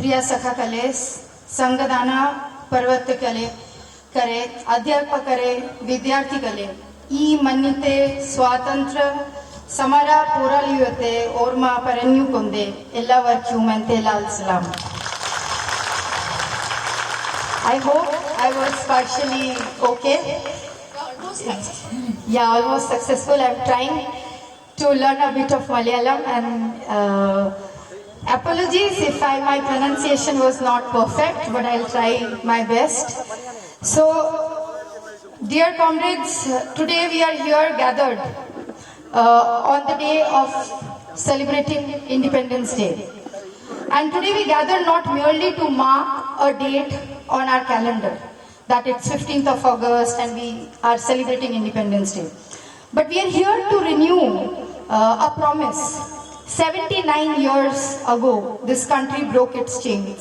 ಪ್ರಿಯ ಸಖ ಕಲೆ ಸಂಗದಾನ ಪರ್ವತ ಕಲೆ ಕರೆ ಅಧ್ಯಾಪಕರೇ ವಿದ್ಯಾರ್ಥಿಗಳೇ ಈ ಮನ್ನಿತೆ ಸ್ವಾತಂತ್ರ್ಯ ಸಮರ ಪೋರಾಳಿಯುತ್ತೆ ಓರ್ಮ ಪರನ್ಯು ಕೊಂದೆ ಎಲ್ಲವರ್ಕ್ಯೂ ಮೆಂತೆ ಲಾಲ್ ಸಲಾಂ. I hope I was partially okay. Yeah, almost successful. I'm trying to learn a bit of Malayalam and apologies if my pronunciation was not perfect, but I'll try my best. So, dear comrades, today we are here gathered on the day of celebrating Independence Day. And today we gather not merely to mark a date on our calendar, that it's 15th of August and we are celebrating Independence Day. But we are here to renew a promise. 79 years ago, this country broke its chains.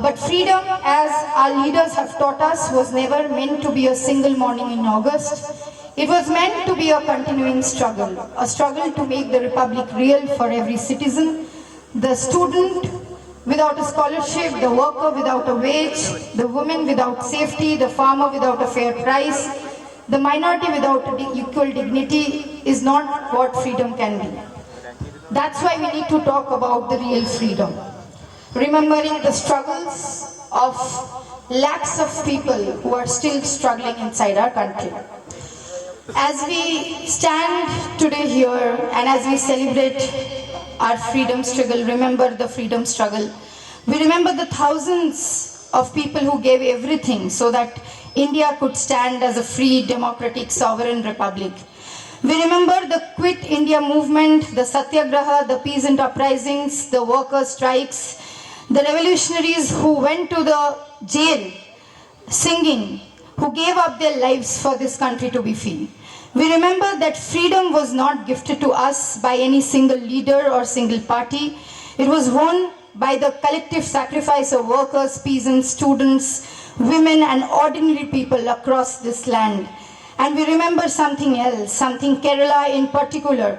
But freedom, as our leaders have taught us, was never meant to be a single morning in August. It was meant to be a continuing struggle, a struggle to make the Republic real for every citizen, the student without a scholarship, the worker without a wage, the woman without safety, the farmer without a fair price, the minority without equal dignity is not what freedom can be. That's why we need to talk about the real freedom, remembering the struggles of lakhs of people who are still struggling inside our country. As we stand today here and as we celebrate our freedom struggle, remember the freedom struggle, we remember the thousands of people who gave everything so that India could stand as a free, democratic, sovereign republic. We remember the Quit India movement, the Satyagraha, the peasant uprisings, the worker strikes, the revolutionaries who went to the jail singing, who gave up their lives for this country to be free. We remember that freedom was not gifted to us by any single leader or single party. It was won by the collective sacrifice of workers, peasants, students, women and ordinary people across this land. And we remember something else, something Kerala in particular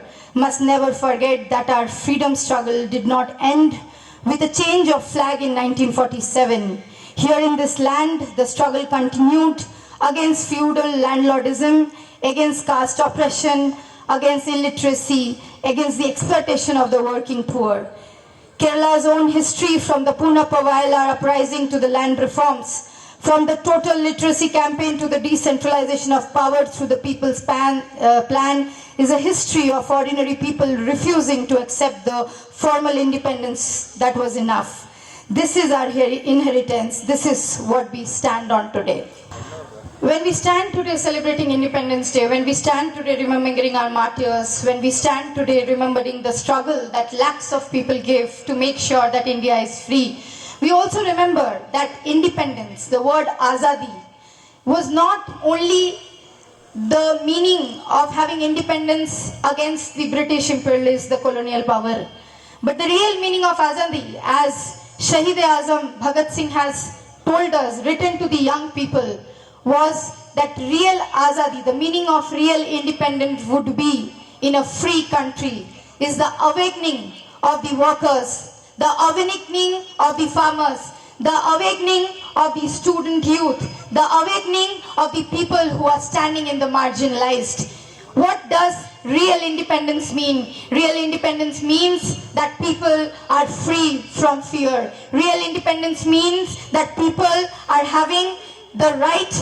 must never forget, that our freedom struggle did not end with a change of flag in 1947. Here in this land, the struggle continued against feudal landlordism, against caste oppression, against illiteracy, against the exploitation of the working poor. Kerala's own history, from the Puna Pavaila uprising to the land reforms, from the total literacy campaign to the decentralization of power through the People's Plan, is a history of ordinary people refusing to accept the formal independence that was enough. This is our inheritance. This is what we stand on today. When we stand today celebrating Independence Day, when we stand today remembering our martyrs, when we stand today remembering the struggle that lakhs of people gave to make sure that India is free, we also remember that independence, the word Azadi, was not only the meaning of having independence against the British imperialists, the colonial power, but the real meaning of Azadi, as Shahid-e-Azam Bhagat Singh has told us, written to the young people, was that real Azadi, the meaning of real independence would be in a free country, is the awakening of the workers, the awakening of the farmers, the awakening of the student youth, the awakening of the people who are standing in the marginalized. What does real independence mean? Real independence means that people are free from fear. Real independence means that people are having the right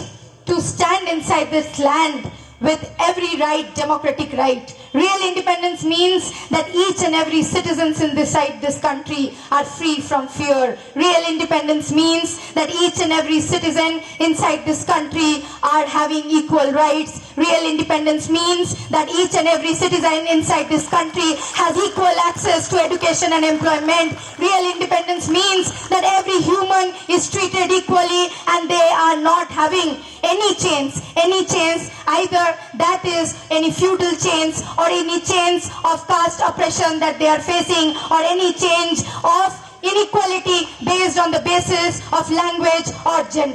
to stand inside this land with every right, democratic right. Real independence means that each and every citizens inside this country are free from fear. Real independence means that each and every citizen inside this country are having equal rights. Real independence means that each and every citizen inside this country has equal access to education and employment. Real independence means that every human is treated equally and they are not having any chains, either that is any feudal chains or any chains of caste oppression that they are facing, or any change of inequality based on the basis of language or gender.